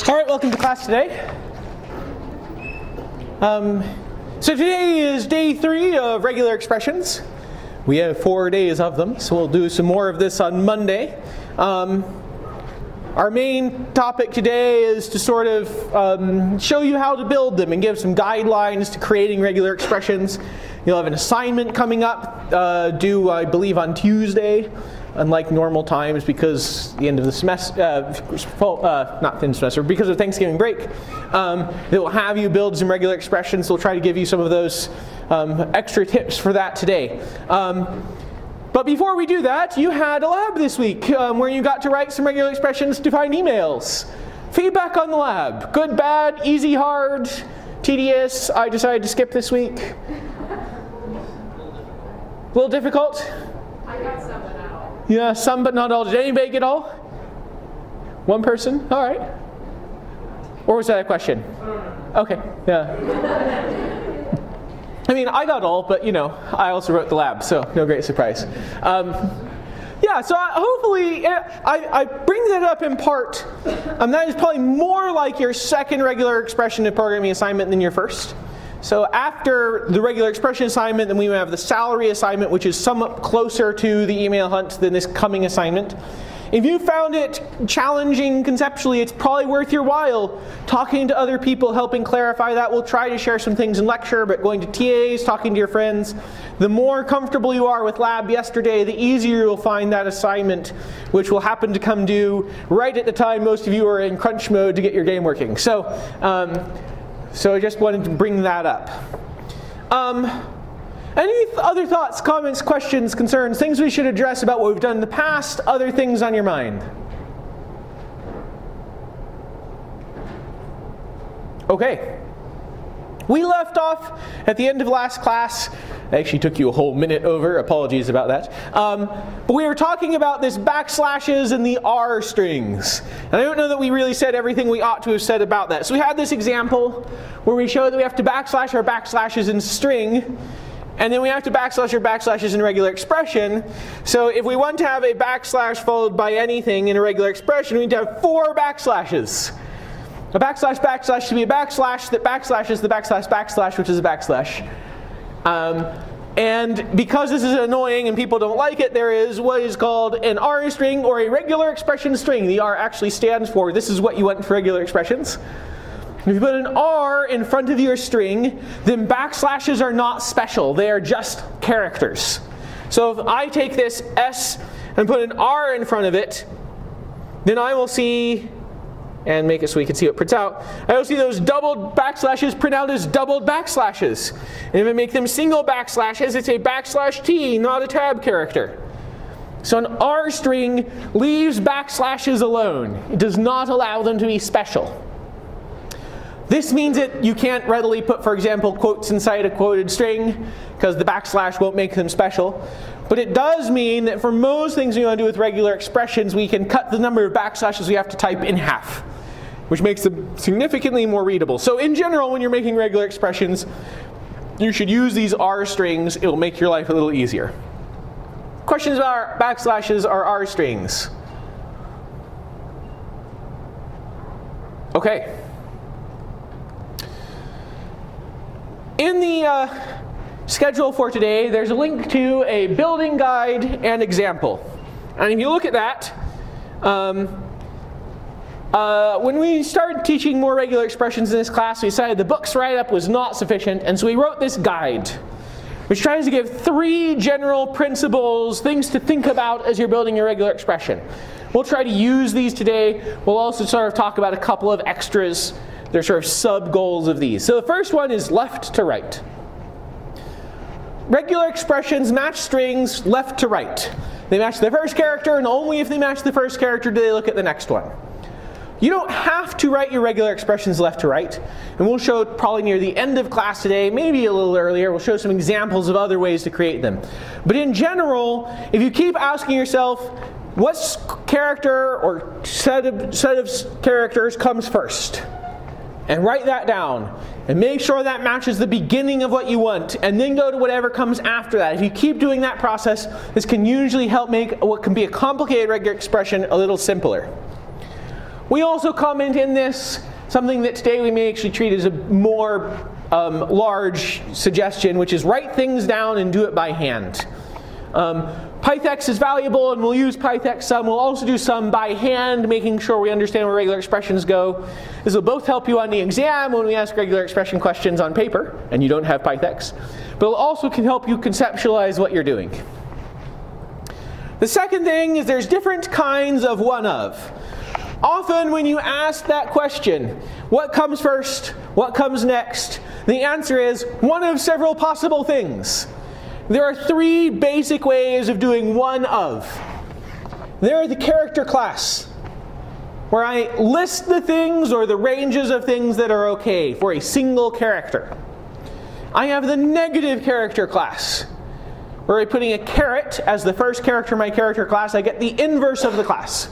All right, welcome to class today. So today is day 3 of regular expressions. We have 4 days of them, so we'll do some more of this on Monday. Our main topic today is to sort of show you how to build them and give some guidelines to creating regular expressions. You'll have an assignment coming up due, I believe, on Tuesday, unlike normal times because the end of the semester, not the end of the semester, because of Thanksgiving break. It will have you build some regular expressions. We'll try to give you some of those extra tips for that today. But before we do that, you had a lab this week where you got to write some regular expressions to find emails. Feedback on the lab. Good, bad, easy, hard, tedious. I decided to skip this week. A little difficult? I got some but not all. Yeah, some but not all. Did anybody get all? One person? All right. Or was that a question? Okay, yeah. I mean, I got all, but you know, I also wrote the lab, so no great surprise. Yeah, so hopefully, I bring that up in part. That is probably more like your second regular expression and programming assignment than your first. So after the regular expression assignment, then we have the salary assignment, which is somewhat closer to the email hunt than this coming assignment. If you found it challenging conceptually, it's probably worth your while talking to other people, helping clarify that. We'll try to share some things in lecture, but going to TAs, talking to your friends. The more comfortable you are with lab yesterday, the easier you'll find that assignment, which will happen to come due right at the time most of you are in crunch mode to get your game working. So I just wanted to bring that up. Any other thoughts, comments, questions, concerns, things we should address about what we've done in the past, other things on your mind? Okay. We left off at the end of last class. I actually took you a whole minute over. Apologies about that. But we were talking about this backslashes and the R strings. And I don't know that we really said everything we ought to have said about that. So we had this example where we showed that we have to backslash our backslashes in string. And then we have to backslash our backslashes in a regular expression. So if we want to have a backslash followed by anything in a regular expression, we need to have 4 backslashes. A backslash backslash should be a backslash that backslashes the backslash backslash, which is a backslash. And because this is annoying and people don't like it, there is what is called an R string or a regular expression string. The R actually stands for this is what you want for regular expressions. If you put an R in front of your string, then backslashes are not special. They are just characters. So if I take this S and put an R in front of it, then I will see, and make it so we can see what it prints out, I will see those doubled backslashes print out as doubled backslashes. And if I make them single backslashes, it's a backslash T, not a tab character. So an R string leaves backslashes alone. It does not allow them to be special. This means that you can't readily put, for example, quotes inside a quoted string because the backslash won't make them special. But it does mean that for most things we want to do with regular expressions, we can cut the number of backslashes we have to type in half, which makes them significantly more readable. So in general, when you're making regular expressions, you should use these R strings. It will make your life a little easier. Questions about backslashes or R strings? Okay. In the schedule for today, there's a link to a building guide and example. And if you look at that, when we started teaching more regular expressions in this class, we decided the book's write-up was not sufficient, and so we wrote this guide, which tries to give 3 general principles, things to think about as you're building your regular expression. We'll try to use these today. We'll also sort of talk about a couple of extras. They're sort of sub-goals of these. So the first one is left to right. Regular expressions match strings left to right. They match the first character, and only if they match the first character do they look at the next one. You don't have to write your regular expressions left to right. And we'll show probably near the end of class today, maybe a little earlier, we'll show some examples of other ways to create them. But in general, if you keep asking yourself, what character or set of characters comes first? And write that down. And make sure that matches the beginning of what you want. And then go to whatever comes after that. If you keep doing that process, this can usually help make what can be a complicated regular expression a little simpler. We also comment in this something that today we may actually treat as a more large suggestion, which is write things down and do it by hand. Pythex is valuable, and we'll use Pythex some. We'll also do some by hand, making sure we understand where regular expressions go. This will both help you on the exam when we ask regular expression questions on paper, and you don't have Pythex. But it also can help you conceptualize what you're doing. The second thing is there's different kinds of one of. Often when you ask that question, what comes first, what comes next, the answer is one of several possible things. There are three basic ways of doing one of. There the character class, where I list the things or the ranges of things that are okay for a single character. I have the negative character class, where I'm putting a caret as the first character in my character class. I get the inverse of the class.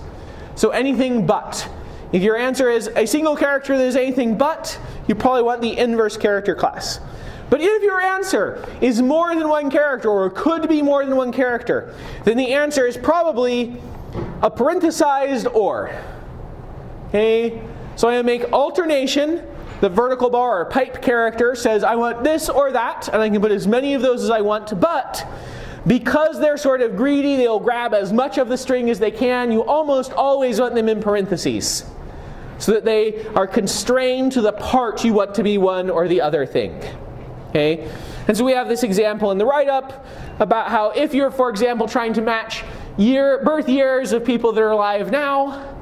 So anything but. If your answer is a single character that is anything but, you probably want the inverse character class. But if your answer is more than one character, or could be more than one character, then the answer is probably a parenthesized or. Okay? So I'm going to make alternation. The vertical bar or pipe character says I want this or that, and I can put as many of those as I want, but because they're sort of greedy, they'll grab as much of the string as they can. You almost always want them in parentheses, so that they are constrained to the part you want to be one or the other thing. Okay? And so we have this example in the write-up about how if you're, for example, trying to match birth years of people that are alive now,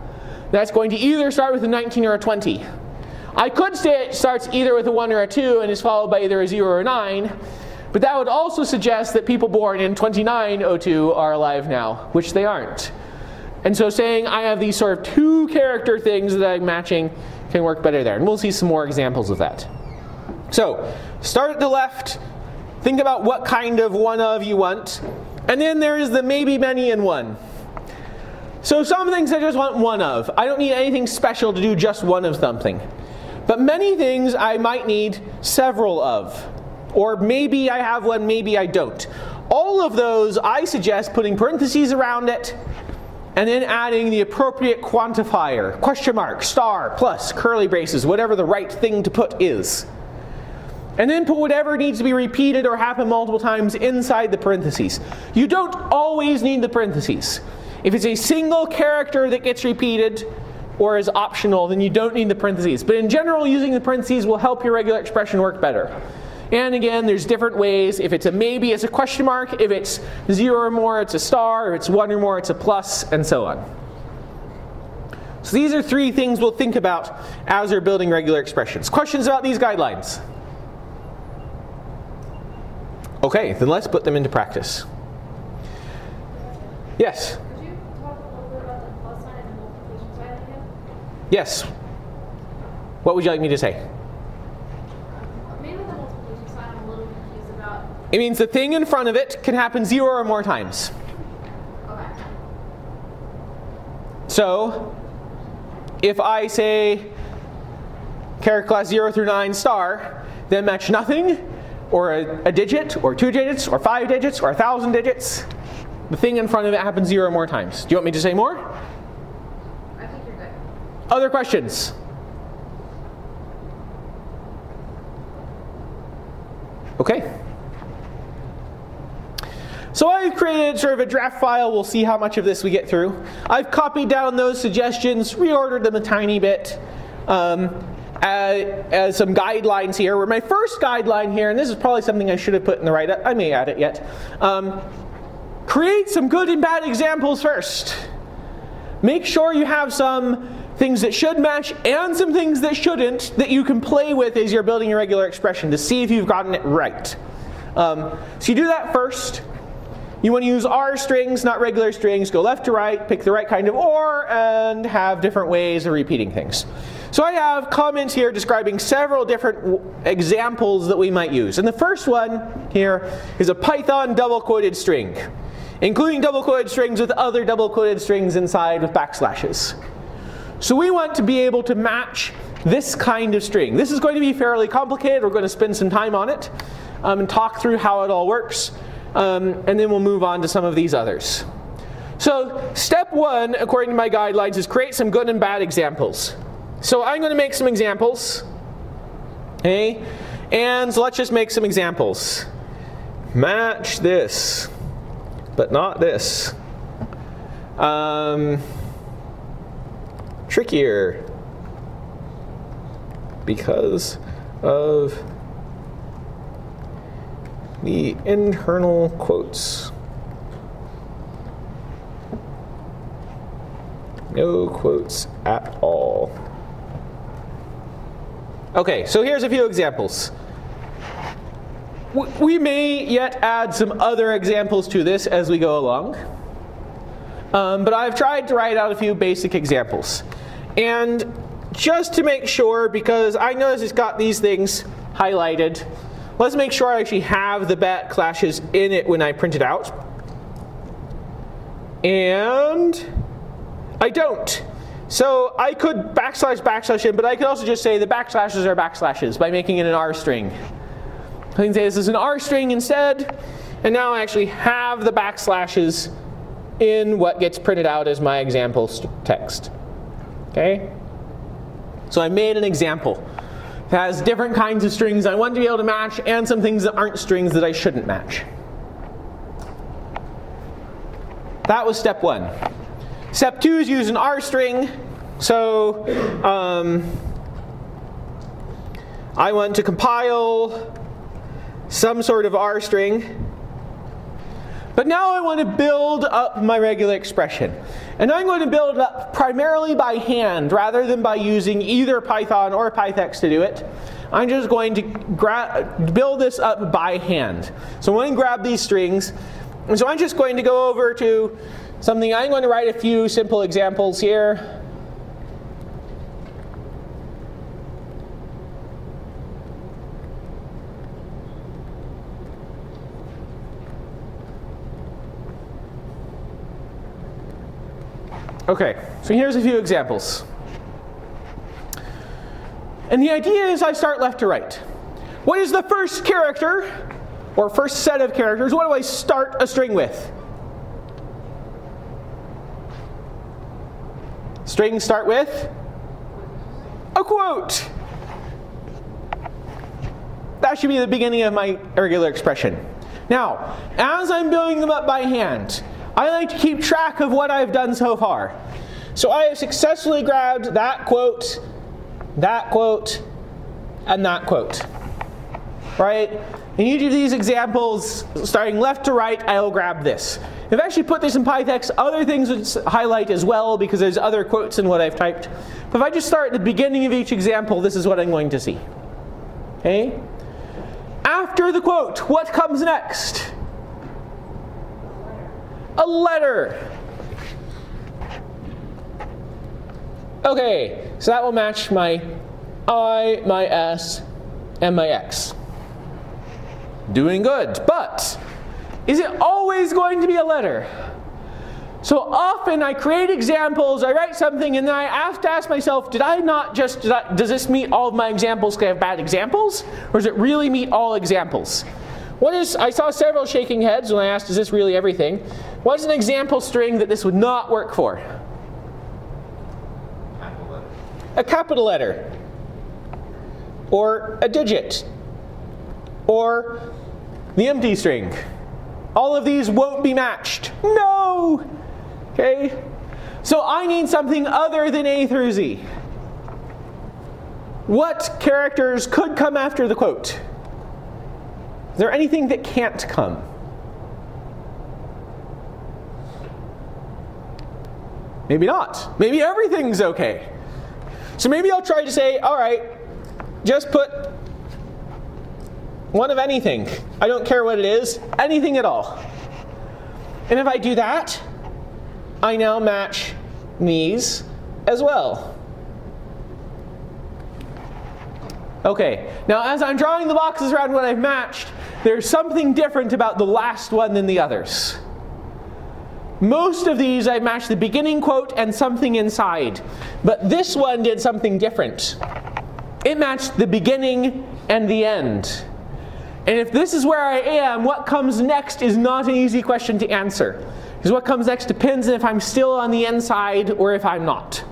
that's going to either start with a 19 or a 20. I could say it starts either with a 1 or a 2 and is followed by either a 0 or a 9, but that would also suggest that people born in 2902 are alive now, which they aren't. And so saying I have these sort of two character things that I'm matching can work better there. And we'll see some more examples of that. So start at the left, think about what kind of one of you want, and then there's the maybe, many, and one. So some things I just want one of. I don't need anything special to do just one of something. But many things I might need several of. Or maybe I have one, maybe I don't. All of those I suggest putting parentheses around it, and then adding the appropriate quantifier, question mark, star, plus, curly braces, whatever the right thing to put is. And then put whatever needs to be repeated or happen multiple times inside the parentheses. You don't always need the parentheses. If it's a single character that gets repeated or is optional, then you don't need the parentheses. But in general, using the parentheses will help your regular expression work better. And again, there's different ways. If it's a maybe, it's a question mark. If it's 0 or more, it's a star. If it's 1 or more, it's a plus, and so on. So these are three things we'll think about as we're building regular expressions. Questions about these guidelines? Okay, then let's put them into practice. Yes? Could you talk a little bit about the plus sign and the multiplication sign again? Yes. What would you like me to say? Maybe the multiplication sign I'm a little confused about. It means the thing in front of it can happen 0 or more times. Okay. So, if I say character class 0 through 9 star, then match nothing, or a digit, or 2 digits, or 5 digits, or 1,000 digits. The thing in front of it happens 0 or more times. Do you want me to say more? I think you're good. Other questions? Okay. So I've created sort of a draft file. We'll see how much of this we get through. I've copied down those suggestions, reordered them a tiny bit. As some guidelines here, where my first guideline here, and this is probably something I should have put in the write-up, I may add it yet. Create some good and bad examples first. Make sure you have some things that should match and some things that shouldn't that you can play with as you're building your regular expression to see if you've gotten it right. So you do that first. You want to use R strings, not regular strings. Go left to right, pick the right kind of OR, and have different ways of repeating things. So I have comments here describing several different examples that we might use. And the first one here is a Python double-quoted string, including double-quoted strings with other double-quoted strings inside with backslashes. So we want to be able to match this kind of string. This is going to be fairly complicated. We're going to spend some time on it and talk through how it all works. And then we'll move on to some of these others. So step one, according to my guidelines, is create some good and bad examples. So I'm going to make some examples. Okay? And so let's just make some examples. Match this, but not this. Trickier because of the internal quotes. No quotes at all. Okay, so here's a few examples. We may yet add some other examples to this as we go along. But I've tried to write out a few basic examples. And just to make sure, because I notice it's got these things highlighted, let's make sure I actually have the backslashes in it when I print it out. And I don't. So I could backslash in, but I could also just say the backslashes are backslashes by making it an R string. I can say this is an R string instead, and now I actually have the backslashes in what gets printed out as my example text. Okay? So I made an example. It has different kinds of strings I want to be able to match and some things that aren't strings that I shouldn't match. That was step one. Step two is use an R string. So I want to compile some sort of R string. But now I want to build up my regular expression. And I'm going to build it up primarily by hand rather than by using either Python or Pythex to do it. I'm just going to build this up by hand. So I'm going to grab these strings. And so I'm just going to go over to something. I'm going to write a few simple examples here. Okay, so here's a few examples. And the idea is I start left to right. What is the first character, or first set of characters? What do I start a string with? Strings start with a quote. That should be the beginning of my regular expression. Now, as I'm building them up by hand, I like to keep track of what I've done so far. So I have successfully grabbed that quote, and that quote. Right? In each of these examples, starting left to right, I'll grab this. I've actually put this in Pythex. Other things would highlight as well because there's other quotes in what I've typed. But if I just start at the beginning of each example, this is what I'm going to see. Okay? After the quote, what comes next? A letter. Okay, so that will match my I, my S, and my X. Doing good, but is it always going to be a letter? So often I create examples, I write something, and then I have to ask myself, does this meet all of my examples because I have bad examples? Or does it really meet all examples? I saw several shaking heads when I asked, is this really everything? What's an example string that this would not work for? A capital letter. Or a digit. Or the empty string. All of these won't be matched. No! Okay? So I need something other than A through Z. What characters could come after the quote? Is there anything that can't come? Maybe not. Maybe everything's okay. So maybe I'll try to say, all right, just put one of anything. I don't care what it is, anything at all. And if I do that, I now match these as well. Okay, now as I'm drawing the boxes around what I've matched, there's something different about the last one than the others. Most of these I matched the beginning quote and something inside, but this one did something different. It matched the beginning and the end. And if this is where I am, what comes next is not an easy question to answer. Because what comes next depends on if I'm still on the inside or if I'm not.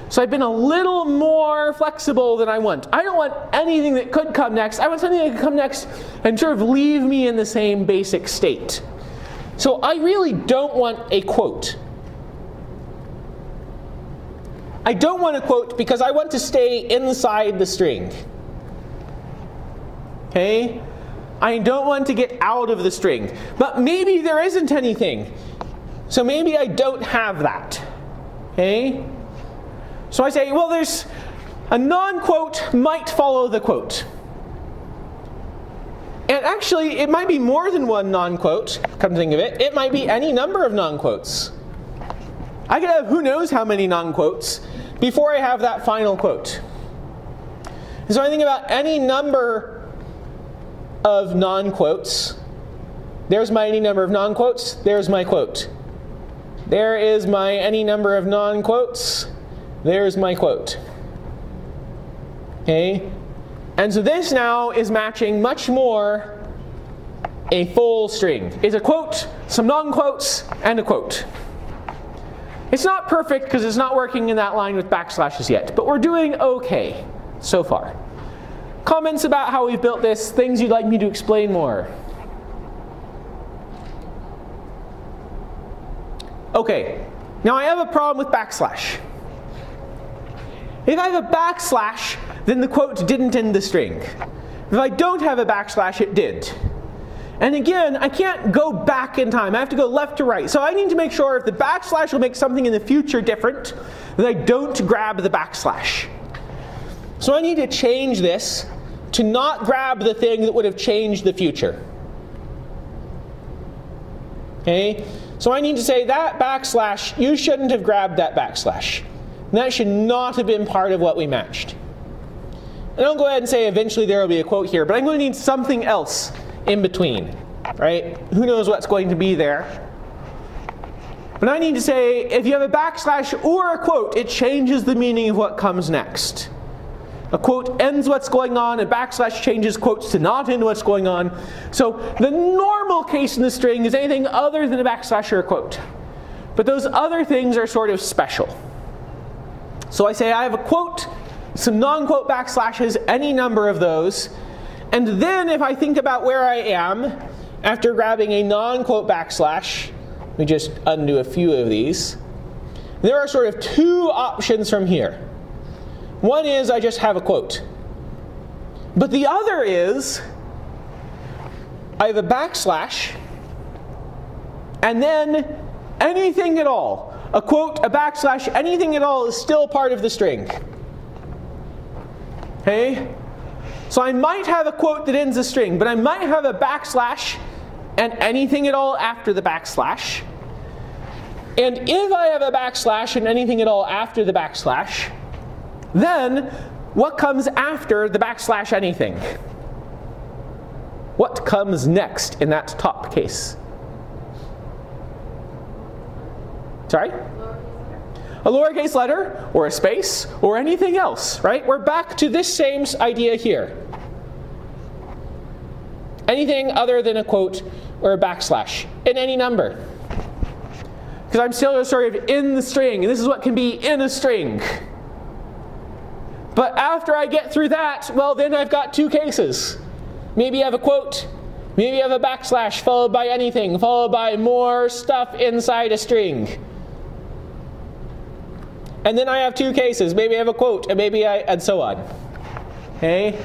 So I've been a little more flexible than I want. I don't want anything that could come next. I want something that could come next and sort of leave me in the same basic state. So I really don't want a quote. I don't want a quote because I want to stay inside the string. Okay? I don't want to get out of the string. But maybe there isn't anything. So maybe I don't have that. Okay? So I say, well, there's a non-quote might follow the quote. And actually, it might be more than one non-quote, come to think of it. It might be any number of non-quotes. I could have who knows how many non-quotes before I have that final quote. And so I think about any number of non-quotes. There's my any number of non-quotes. There's my quote. There is my any number of non-quotes. There's my quote. Okay? And so this now is matching much more a full string. It's a quote, some non-quotes, and a quote. It's not perfect because it's not working in that line with backslashes yet, but we're doing okay so far. Comments about how we've built this, things you'd like me to explain more? Okay, now I have a problem with backslash. If I have a backslash, then the quote didn't end the string. If I don't have a backslash, it did. And again, I can't go back in time. I have to go left to right. So I need to make sure if the backslash will make something in the future different, that I don't grab the backslash. So I need to change this to not grab the thing that would have changed the future. Okay? So I need to say that backslash, you shouldn't have grabbed that backslash. And that should not have been part of what we matched. And I'll go ahead and say eventually there will be a quote here, but I'm going to need something else in between, right? Who knows what's going to be there. But I need to say if you have a backslash or a quote, it changes the meaning of what comes next. A quote ends what's going on, a backslash changes quotes to not end what's going on. So the normal case in the string is anything other than a backslash or a quote. But those other things are sort of special. So I say I have a quote, some non-quote backslashes, any number of those. And then if I think about where I am, after grabbing a non-quote backslash, let me just undo a few of these. There are sort of two options from here. One is I just have a quote. But the other is I have a backslash, and then anything at all. A quote, a backslash, anything at all is still part of the string. Okay? So I might have a quote that ends a string, but I might have a backslash and anything at all after the backslash. And if I have a backslash and anything at all after the backslash, then what comes after the backslash anything? What comes next in that top case? Sorry? A lowercase letter, or a space, or anything else, right? We're back to this same idea here. Anything other than a quote or a backslash in any number. Because I'm still sort of in the string, and this is what can be in a string. But after I get through that, well, then I've got two cases. Maybe I have a quote, maybe I have a backslash followed by anything, followed by more stuff inside a string. And then I have two cases. Maybe I have a quote, and and so on. Okay?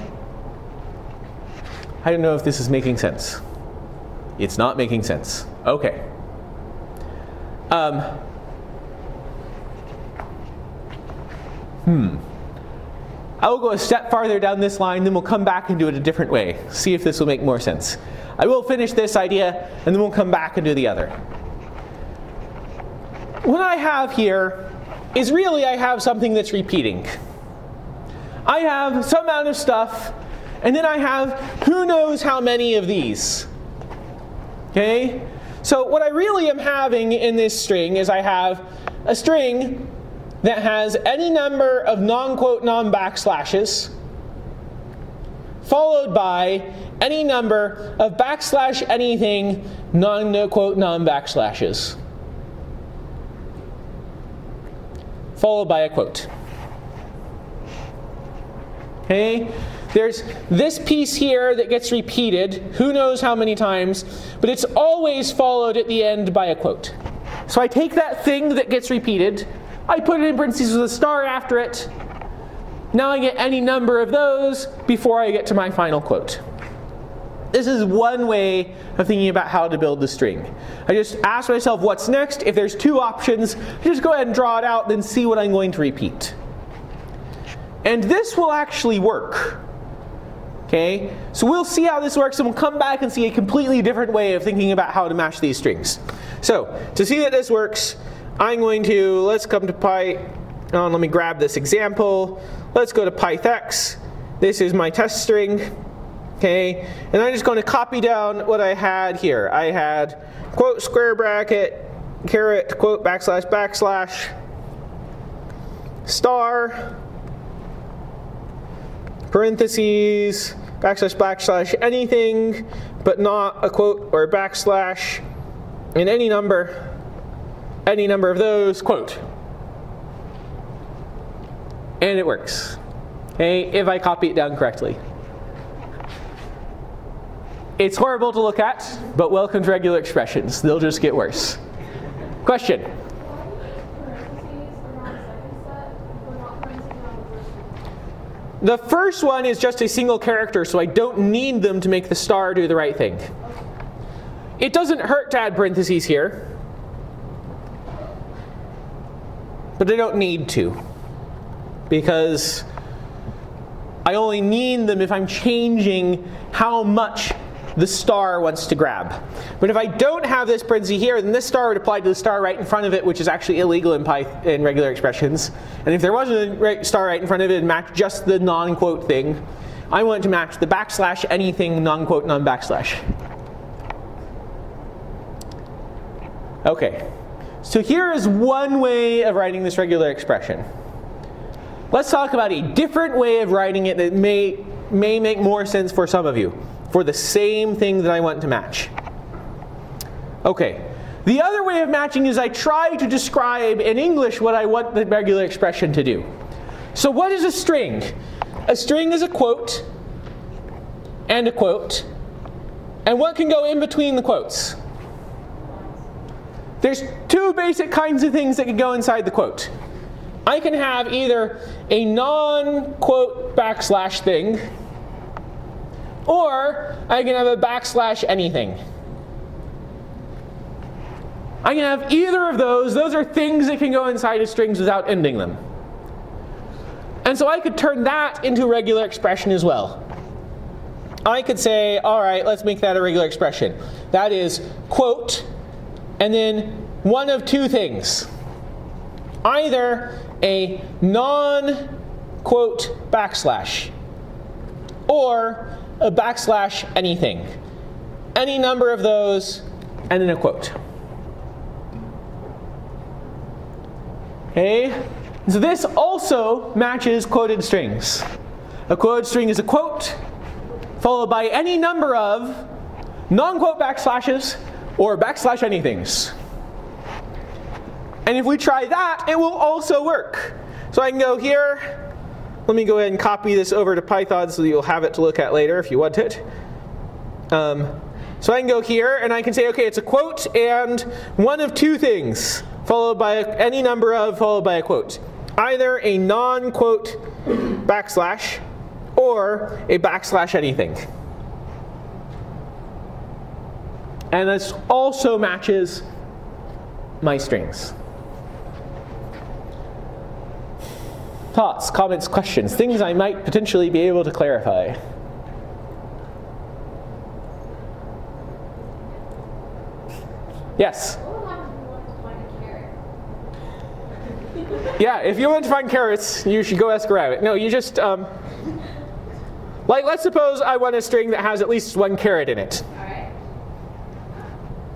I don't know if this is making sense. It's not making sense. Okay. I will go a step farther down this line, then we'll come back and do it a different way. See if this will make more sense. I will finish this idea, and then we'll come back and do the other. What I have here is really I have something that's repeating. I have some amount of stuff, and then I have who knows how many of these. Okay? So what I really am having in this string is I have a string that has any number of non-quote non-backslashes followed by any number of backslash anything non-quote non-backslashes. followed by a quote. Okay? There's this piece here that gets repeated, who knows how many times, but it's always followed at the end by a quote. So I take that thing that gets repeated, I put it in parentheses with a star after it. Now I get any number of those before I get to my final quote. This is one way of thinking about how to build the string. I just ask myself what's next. If there's two options, just go ahead and draw it out, then see what I'm going to repeat. And this will actually work. Okay? So we'll see how this works, and we'll come back and see a completely different way of thinking about how to match these strings. So, to see that this works, I'm going to, let's come to let me grab this example. Let's go to Pythex. This is my test string. Okay, and I'm just going to copy down what I had here. I had quote, square bracket, caret, quote, backslash, backslash, star, parentheses, backslash, backslash, anything, but not a quote or a backslash, and any number of those, quote. And it works. Okay, if I copy it down correctly. It's horrible to look at, but welcome to regular expressions. They'll just get worse. Question? The first one is just a single character, so I don't need them to make the star do the right thing. It doesn't hurt to add parentheses here, but I don't need to, because I only need them if I'm changing how much the star wants to grab. But if I don't have this parenthesis here, then this star would apply to the star right in front of it, which is actually illegal in regular expressions. And if there wasn't a star right in front of it, it'd match just the non-quote thing. I want it to match the backslash anything non-quote non-backslash. Okay, so here is one way of writing this regular expression. Let's talk about a different way of writing it that may make more sense for some of you, for the same thing that I want to match. Okay, the other way of matching is I try to describe in English what I want the regular expression to do. So what is a string? A string is a quote and a quote. And what can go in between the quotes? There's two basic kinds of things that can go inside the quote. I can have either a non-quote backslash thing, or I can have a backslash anything. I can have either of those. Those are things that can go inside of strings without ending them. And so I could turn that into a regular expression as well. I could say, all right, let's make that a regular expression. That is quote, and then one of two things. Either a non-quote backslash, or a backslash anything. Any number of those, and then a quote. Okay? So this also matches quoted strings. A quoted string is a quote, followed by any number of non-quote backslashes, or backslash anythings. And if we try that, it will also work. So I can go here. Let me go ahead and copy this over to Python so that you'll have it to look at later if you want it. So I can go here and I can say, okay, it's a quote and one of two things, followed by any number of, followed by a quote. Either a non-quote backslash or a backslash anything. And this also matches my strings. Thoughts, comments, questions, things I might potentially be able to clarify. Yes? Yeah, if you want to find carrots, you should go ask a rabbit. No, you just, like, let's suppose I want a string that has at least one caret in it. All right.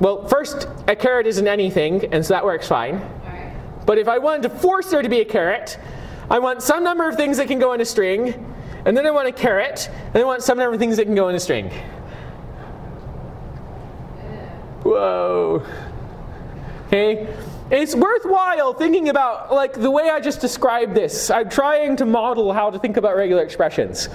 Well, first, a caret isn't anything, and so that works fine. All right. But if I wanted to force there to be a caret, I want some number of things that can go in a string, and then I want a caret, and I want some number of things that can go in a string. Whoa. Okay, It's worthwhile thinking about, like, the way I just described this. I'm trying to model how to think about regular expressions.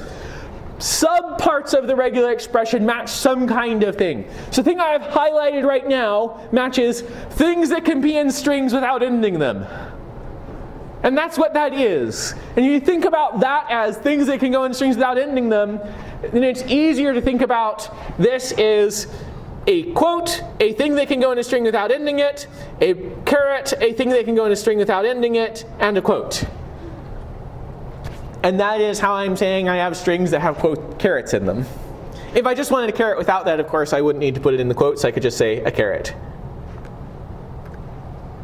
Subparts of the regular expression match some kind of thing. So the thing I've highlighted right now matches things that can be in strings without ending them. And that's what that is. And you think about that as things that can go in strings without ending them, then it's easier to think about this is a quote, a thing that can go in a string without ending it, a caret, a thing that can go in a string without ending it, and a quote. And that is how I'm saying I have strings that have quote carets in them. If I just wanted a caret without that, of course, I wouldn't need to put it in the quotes. I could just say a caret.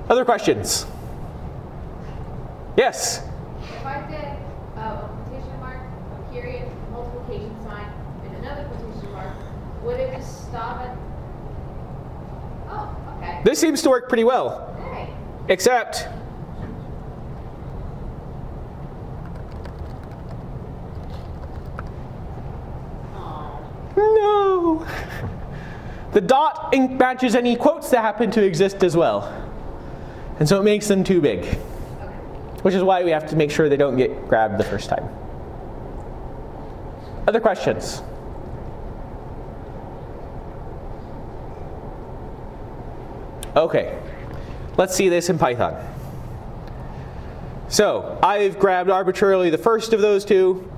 Other questions? Yes? If I did a quotation mark, a period, multiplication sign, and another quotation mark, would it just stop at... Oh, okay. This seems to work pretty well. Hey. Except... No! The dot matches any quotes that happen to exist as well. And so it makes them too big. Which is why we have to make sure they don't get grabbed the first time. Other questions? Okay, let's see this in Python. So I've grabbed arbitrarily the first of those two.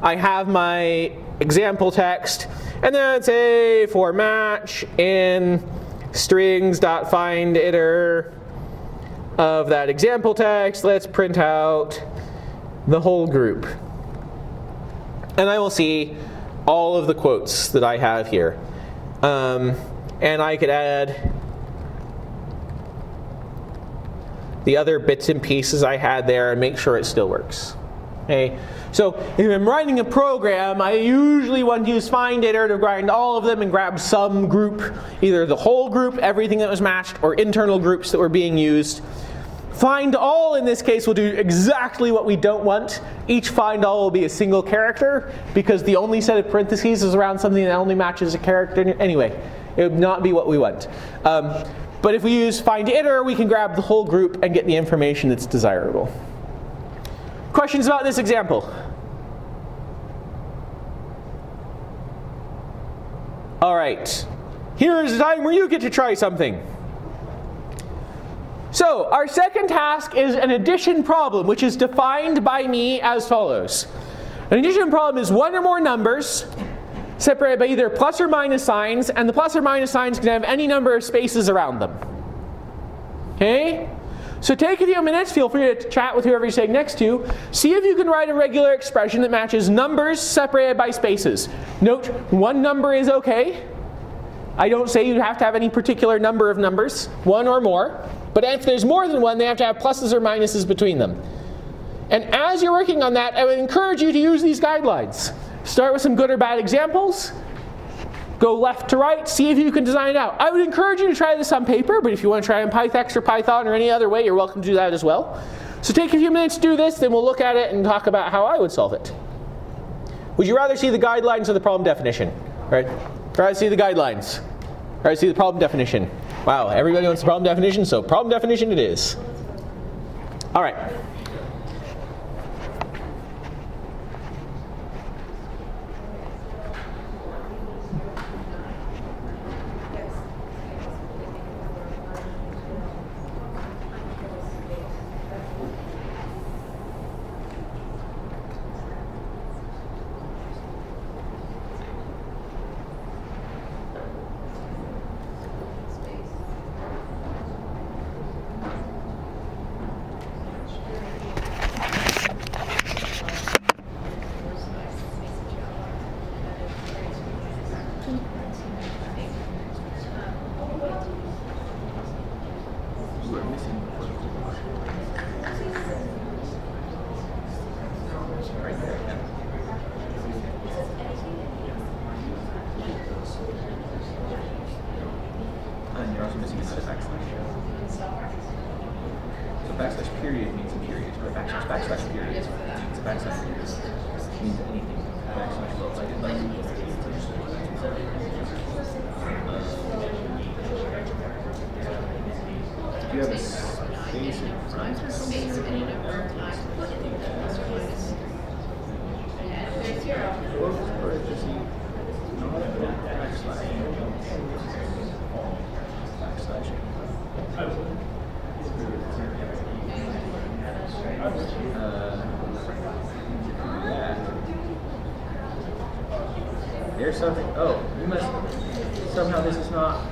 I have my example text, and then I'd say for match in strings.find iter of that example text, let's print out the whole group. And I will see all of the quotes that I have here. And I could add the other bits and pieces I had there and make sure it still works. Okay. So if I'm writing a program, I usually want to use find iter to grind all of them and grab some group, either the whole group, everything that was matched, or internal groups that were being used. Find all in this case will do exactly what we don't want. Each find all will be a single character because the only set of parentheses is around something that only matches a character. Anyway, it would not be what we want. But if we use find iter, we can grab the whole group and get the information that's desirable. Questions about this example? All right. Here is the time where you get to try something. So our second task is an addition problem, which is defined by me as follows. An addition problem is one or more numbers separated by either plus or minus signs, and the plus or minus signs can have any number of spaces around them. Okay? So take a few minutes, feel free to chat with whoever you're sitting next to. See if you can write a regular expression that matches numbers separated by spaces. Note, one number is okay. I don't say you have to have any particular number of numbers, one or more. But if there's more than one, they have to have pluses or minuses between them. And as you're working on that, I would encourage you to use these guidelines. Start with some good or bad examples. Go left to right, see if you can design it out. I would encourage you to try this on paper, but if you want to try in Pythex or Python or any other way, you're welcome to do that as well. So take a few minutes to do this, then we'll look at it and talk about how I would solve it. Would you rather see the guidelines or the problem definition? Right? Try to see the guidelines. Try to see the problem definition. Wow, everybody wants the problem definition, so problem definition it is. All right. Do you have a space in front or something? Or just backslash. Yeah. There's something. Oh, you must. Somehow this is not.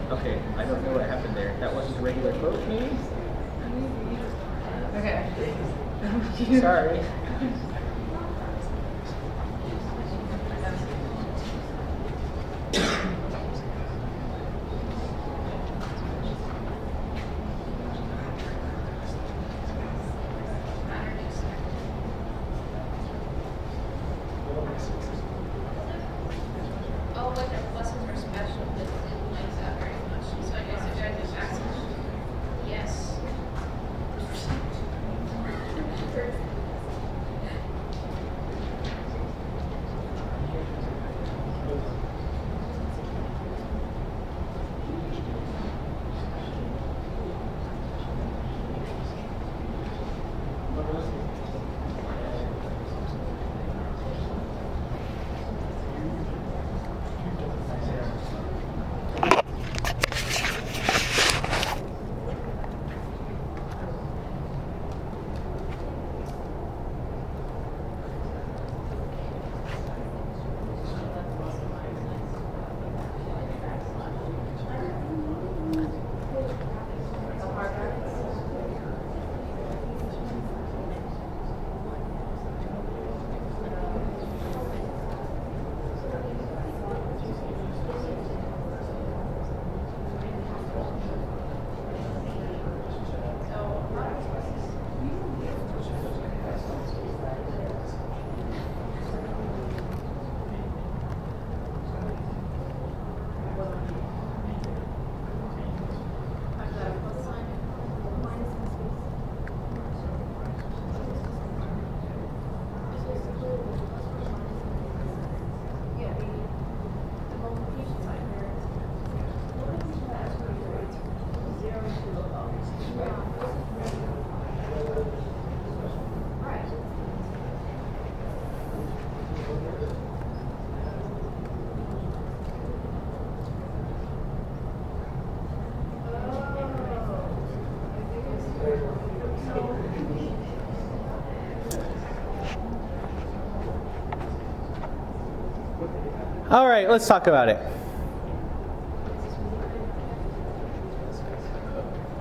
Okay, I don't know what happened there. That wasn't a regular quote, maybe? Okay. Sorry. Oh, but the pluses are special, but didn't like that very much. So I guess if I just ask yes. All right, let's talk about it.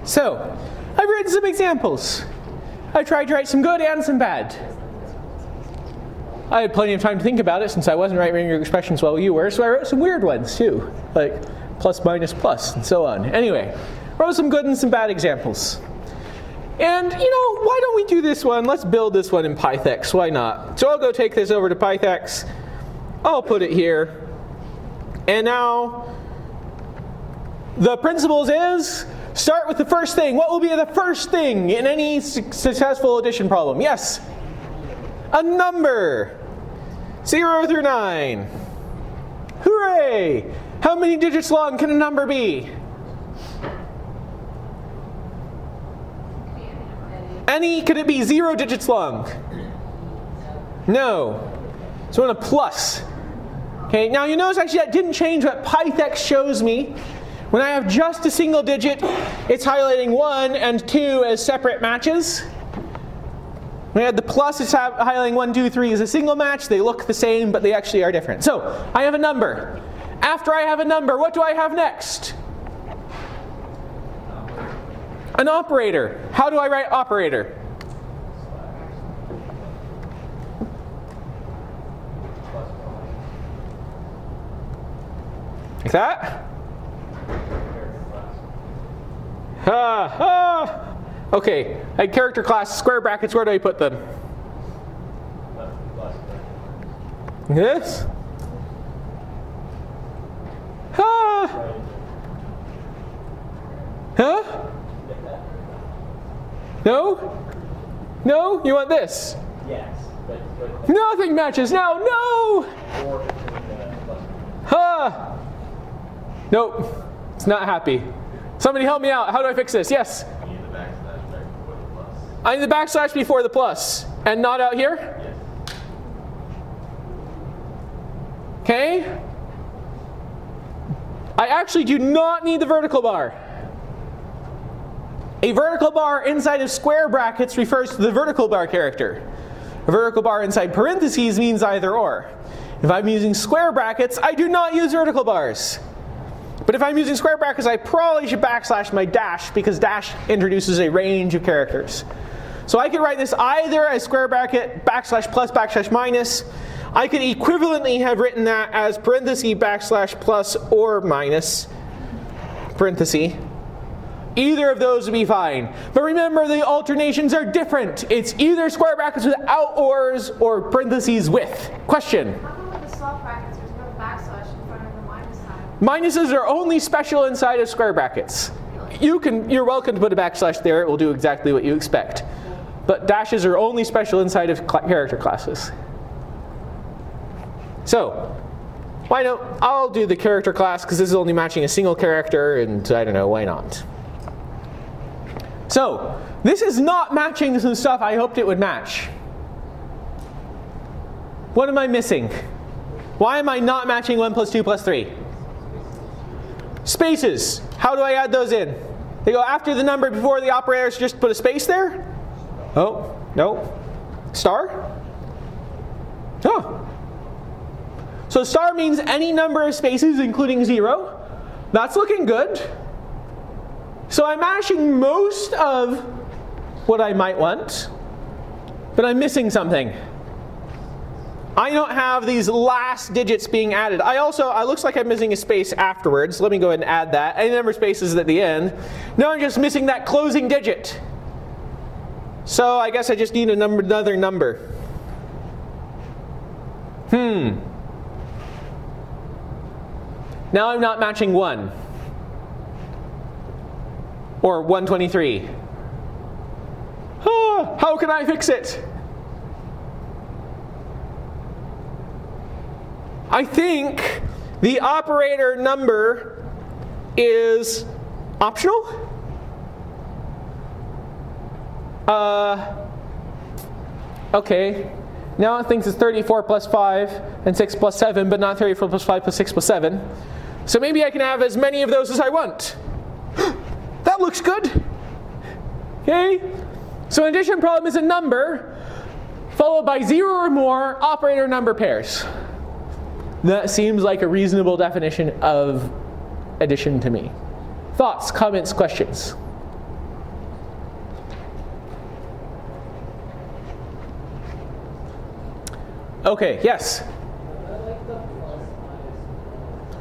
So, I've written some examples. I tried to write some good and some bad. I had plenty of time to think about it since I wasn't writing your expressions while you were, so I wrote some weird ones too, like plus, minus, plus, and so on. Anyway, wrote some good and some bad examples. And, you know, why don't we do this one? Let's build this one in Pythex. Why not? So I'll go take this over to Pythex. I'll put it here. And now, the principles is, start with the first thing. What will be the first thing in any successful addition problem? Yes? A number. 0 through 9. Hooray! How many digits long can a number be? Any? Could it be 0 digits long? No. So in a plus. Okay, now you notice actually that didn't change what Pythex shows me. When I have just a single digit, it's highlighting 1 and 2 as separate matches. When I have the plus, it's highlighting 1, 2, 3 as a single match. They look the same, but they actually are different. So I have a number. After I have a number, what do I have next? An operator. How do I write operator? Like that? Okay, I had character class, square brackets, where do I put them? This? Huh? No? No? You want this? Yes. Nothing matches now. No! Nope, it's not happy. Somebody help me out. How do I fix this? Yes? You need the backslash right before the plus. I need the backslash before the plus. And not out here? Yes. Okay. I actually do not need the vertical bar. A vertical bar inside of square brackets refers to the vertical bar character. A vertical bar inside parentheses means either or. If I'm using square brackets, I do not use vertical bars. But if I'm using square brackets, I probably should backslash my dash because dash introduces a range of characters. So I could write this either as square bracket backslash plus backslash minus. I could equivalently have written that as parenthesis backslash plus or minus parenthesis. Either of those would be fine. But remember, the alternations are different. It's either square brackets without ors or parentheses with. Question? How come with the soft brackets there's no backslash in front of the minus sign? Minuses are only special inside of square brackets. You're welcome to put a backslash there. It will do exactly what you expect. But dashes are only special inside of character classes. So, why don't I'll do the character class because this is only matching a single character, and I don't know, why not? So, this is not matching some stuff I hoped it would match. What am I missing? Why am I not matching 1 plus 2 plus 3? Spaces. How do I add those in? They go after the number before the operator, so just put a space there? Oh, no. Star? Oh. So star means any number of spaces including 0. That's looking good. So I'm matching most of what I might want, but I'm missing something. I don't have these last digits being added. It looks like I'm missing a space afterwards. Let me go ahead and add that. Any number of spaces at the end. Now I'm just missing that closing digit. So I guess I just need another number. Now I'm not matching 1. Or 123. How can I fix it? I think the operator number is optional. Okay. Now it thinks it's 34 plus 5 and 6 plus 7, but not 34 plus 5 plus 6 plus 7. So maybe I can have as many of those as I want. That looks good. Okay? So an addition problem is a number followed by 0 or more operator number pairs. That seems like a reasonable definition of addition to me. Thoughts, comments, questions? Okay, yes?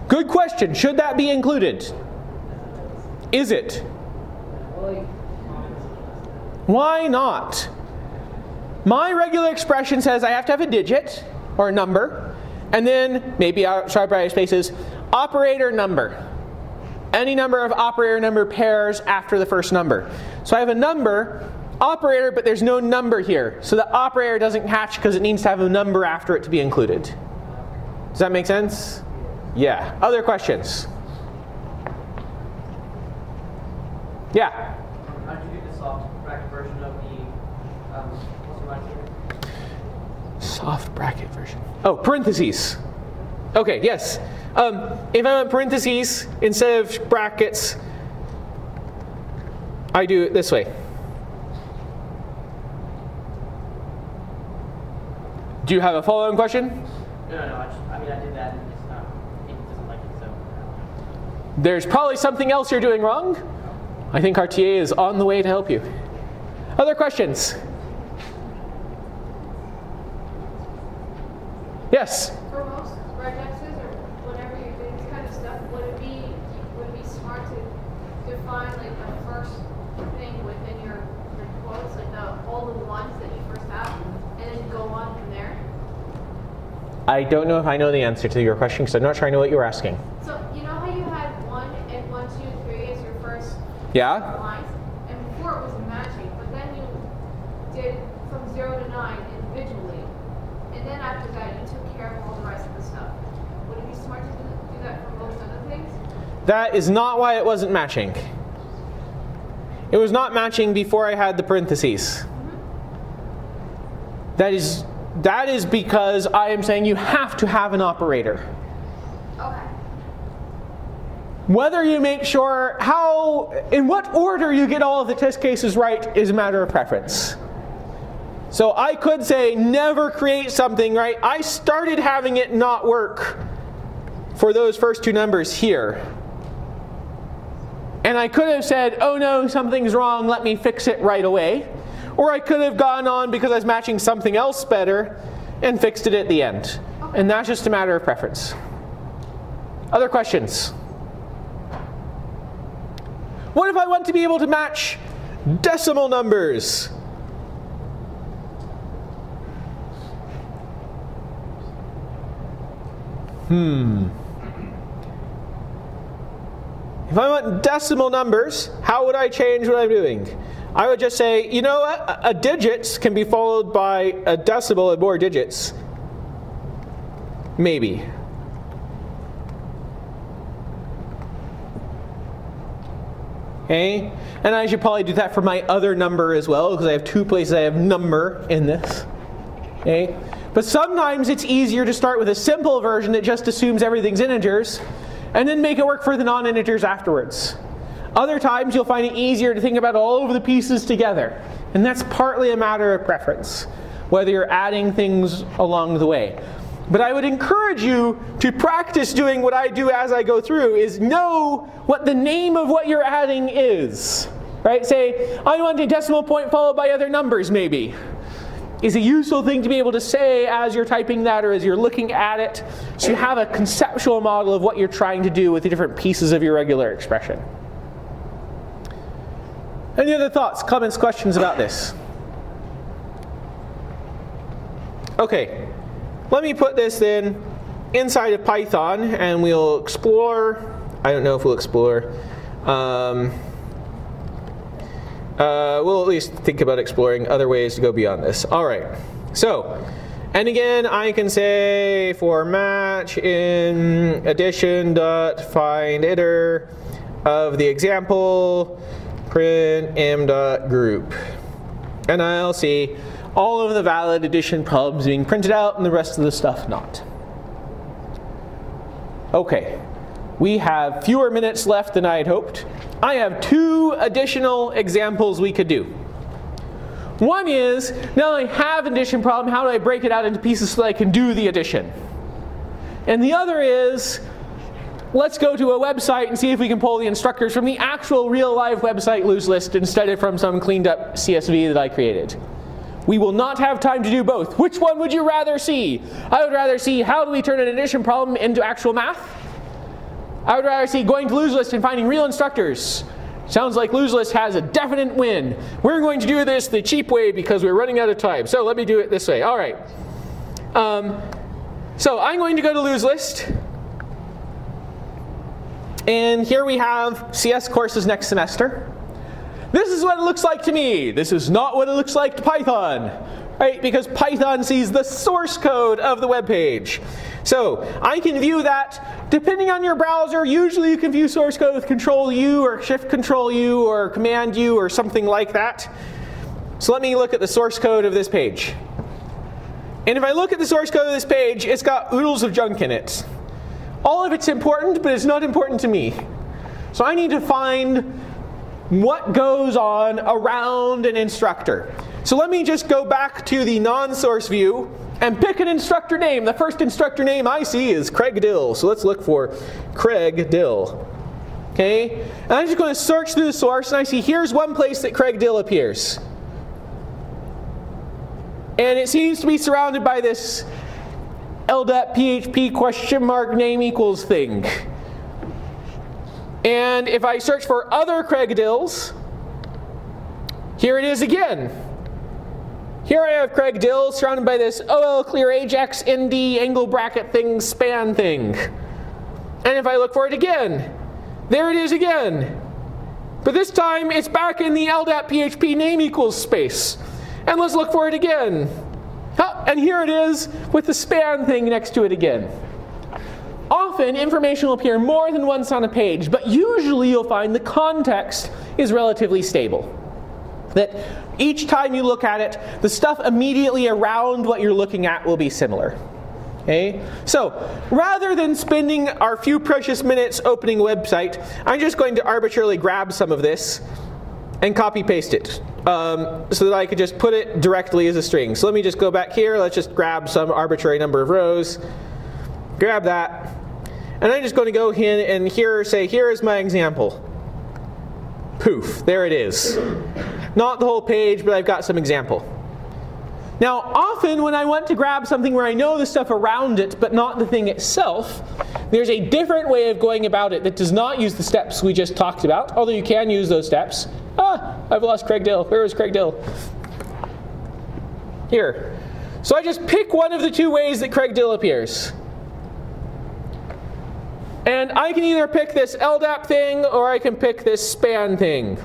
Good question. Should that be included? Is it? Why not? My regular expression says I have to have a digit or a number, and then maybe outside bracket spaces, operator number. Any number of operator number pairs after the first number. So I have a number, operator, but there's no number here. So the operator doesn't catch because it needs to have a number after it to be included. Does that make sense? Yeah. Other questions? Yeah. How did you get the soft bracket version of the what's the right here? Soft bracket version. Oh, parentheses. Okay, yes. If I want parentheses instead of brackets, I do it this way. Do you have a follow-on question? No. I did that, and it doesn't like it, so. There's probably something else you're doing wrong. I think our TA is on the way to help you. Other questions? Yes? For most regexes or whenever you're doing this kind of stuff, would it be smart to define like the first thing within your quotes, like all the ones that you first have, and then go on from there? I don't know if I know the answer to your question because I'm not sure I know what you were asking. So you know how you had 1 and 1, 2, 3 as your first Yeah? lines, and before it was matching, but then you did from 0 to 9 individually, and then after that you took care of all the rest of the stuff. Would it be smart to do that for most other things? That is not why it wasn't matching. It was not matching before I had the parentheses. That is because I am saying you have to have an operator. Okay. Whether you make sure in what order you get all of the test cases right is a matter of preference. So I could say never create something, right? I started having it not work for those first two numbers here. And I could have said, oh no, something's wrong, let me fix it right away. Or I could have gone on because I was matching something else better and fixed it at the end. Okay. And that's just a matter of preference. Other questions? What if I want to be able to match decimal numbers? If I want decimal numbers, how would I change what I'm doing? I would just say, you know what? A digits can be followed by a decimal and more digits. Maybe. Okay? And I should probably do that for my other number as well, because I have two places I have number in this. Okay? But sometimes it's easier to start with a simple version that just assumes everything's integers, and then make it work for the non-integers afterwards. Other times you'll find it easier to think about all of the pieces together. And that's partly a matter of preference, whether you're adding things along the way. But I would encourage you to practice doing what I do as I go through, is know what the name of what you're adding is. Right? Say, I want a decimal point followed by other numbers, maybe. Is a useful thing to be able to say as you're typing that or as you're looking at it, so you have a conceptual model of what you're trying to do with the different pieces of your regular expression. Any other thoughts, comments, questions about this? Okay, let me put this then inside of Python and we'll explore. I don't know if we'll explore. We'll at least think about exploring other ways to go beyond this. All right, so, and again, I can say for match in addition.findIter of the example, print m.group. And I'll see all of the valid addition problems being printed out and the rest of the stuff not. Okay, we have fewer minutes left than I had hoped. I have two additional examples we could do. One is, now I have an addition problem, how do I break it out into pieces so that I can do the addition? And the other is, let's go to a website and see if we can pull the instructors from the actual real live website lose list instead of from some cleaned up CSV that I created. We will not have time to do both. Which one would you rather see? I would rather see how do we turn an addition problem into actual math. I would rather see going to lose list and finding real instructors. Sounds like lose list has a definite win. We're going to do this the cheap way because we're running out of time. So let me do it this way. All right. So I'm going to go to lose list. And here we have CS courses next semester. This is what it looks like to me. This is not what it looks like to Python, right? Because Python sees the source code of the web page. So I can view that depending on your browser. Usually you can view source code with Control-U or Shift-Control-U or Command-U or something like that. So let me look at the source code of this page. And if I look at the source code of this page, it's got oodles of junk in it. All of it's important, but it's not important to me. So I need to find what goes on around an instructor. So let me just go back to the non-source view and pick an instructor name. The first instructor name I see is Craig Dill. So let's look for Craig Dill. Okay? And I'm just going to search through the source and I see here's one place that Craig Dill appears. And it seems to be surrounded by this LDAP PHP (name equals) thing. And if I search for other Craig Dills, here it is again. Here I have Craig Dill surrounded by this OL clear Ajax ND angle bracket thing span thing. And if I look for it again, there it is again. But this time it's back in the LDAP PHP name equals space. And let's look for it again. And here it is with the span thing next to it again. Often often information will appear more than once on a page, but usually you'll find the context is relatively stable. That each time you look at it, the stuff immediately around what you're looking at will be similar. Okay? So, rather than spending our few precious minutes opening a website, I'm just going to arbitrarily grab some of this and copy paste it so that I could just put it directly as a string. So let me just go back here. Let's just grab some arbitrary number of rows. Grab that. And I'm just going to go in and say, here is my example. Poof, there it is. Not the whole page, but I've got some example. Now, often when I want to grab something where I know the stuff around it, but not the thing itself, there's a different way of going about it that does not use the steps we just talked about, although you can use those steps. I've lost Craig Dill. Where is Craig Dill? Here. So I just pick one of the two ways that Craig Dill appears. And I can either pick this LDAP thing, or I can pick this span thing.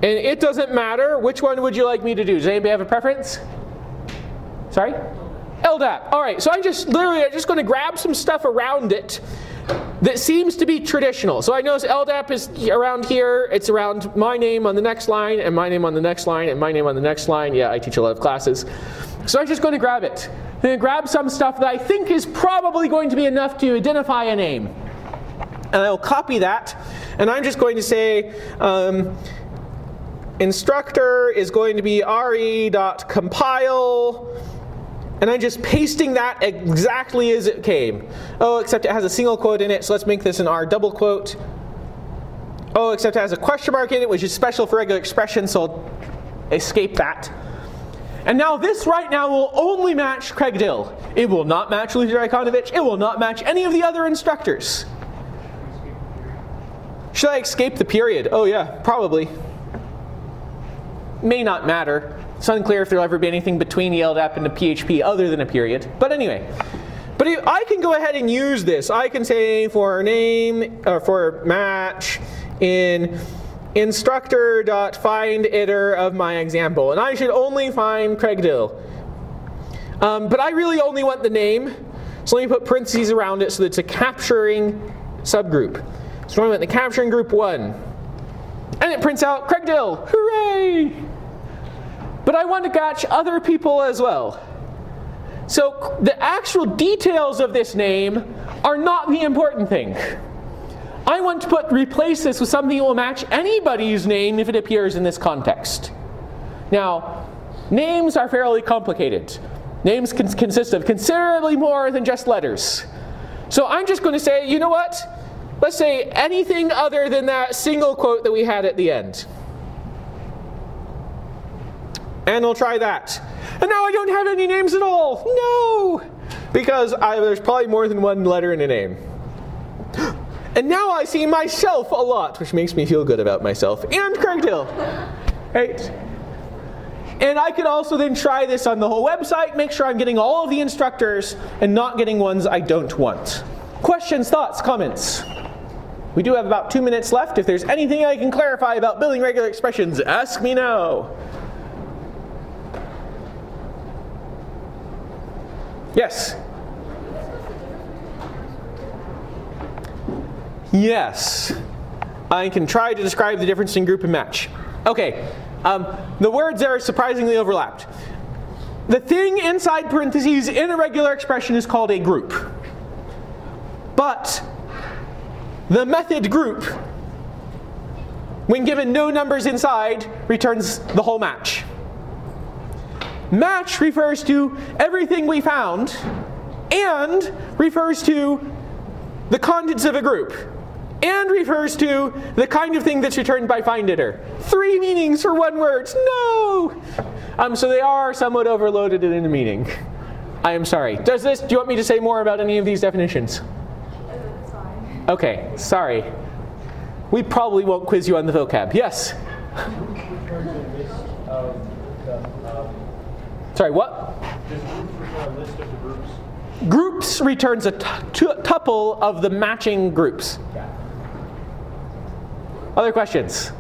And it doesn't matter. Which one would you like me to do? Does anybody have a preference? Sorry? LDAP. All right, so I'm just going to grab some stuff around it that seems to be traditional. So I notice LDAP is around here. It's around my name on the next line, and my name on the next line, and my name on the next line. Yeah, I teach a lot of classes. So I'm just going to grab it. I'm going to grab some stuff that I think is probably going to be enough to identify a name. And I will copy that. And I'm just going to say, instructor is going to be re.compile. And I'm just pasting that exactly as it came. Oh, except it has a single quote in it, so let's make this an R double quote. Oh, except it has a question mark in it, which is special for regular expressions, so I'll escape that. And now this right now will only match Craig Dill. It will not match Luther Ikonovich. It will not match any of the other instructors. Should I escape the period? Oh yeah, probably. May not matter. It's unclear if there'll ever be anything between the LDAP and the PHP other than a period. But anyway, I can go ahead and use this. I can say for name, or for match in instructor.findIter of my example. And I should only find Craig Dill. But I really only want the name. So let me put parentheses around it so that it's a capturing subgroup. So I want the capturing group 1. And it prints out Craig Dill. Hooray! But I want to catch other people as well. So the actual details of this name are not the important thing. I want to replace this with something that will match anybody's name if it appears in this context. Now, names are fairly complicated. Names consist of considerably more than just letters. So I'm just going to say, you know what? Let's say anything other than that single quote that we had at the end. And we'll try that. And now I don't have any names at all. No! Because there's probably more than one letter in a name. And now I see myself a lot, which makes me feel good about myself. And Craig Dill. Right? And I could also then try this on the whole website, make sure I'm getting all of the instructors and not getting ones I don't want. Questions, thoughts, comments? We do have about 2 minutes left. If there's anything I can clarify about building regular expressions, ask me now. Yes? Yes. I can try to describe the difference in group and match. Okay. The words there are surprisingly overlapped. The thing inside parentheses in a regular expression is called a group. But the method group, when given no numbers inside, returns the whole match. Match refers to everything we found and refers to the contents of a group and refers to the kind of thing that's returned by findIter. 3 meanings for 1 word. No! So they are somewhat overloaded in a meaning. I am sorry. Do you want me to say more about any of these definitions? Okay, sorry. We probably won't quiz you on the vocab. Yes? Sorry, what? Does groups return a list of the groups? Groups returns a tuple of the matching groups. Other questions?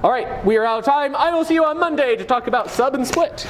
All right, we are out of time. I will see you on Monday to talk about sub and split.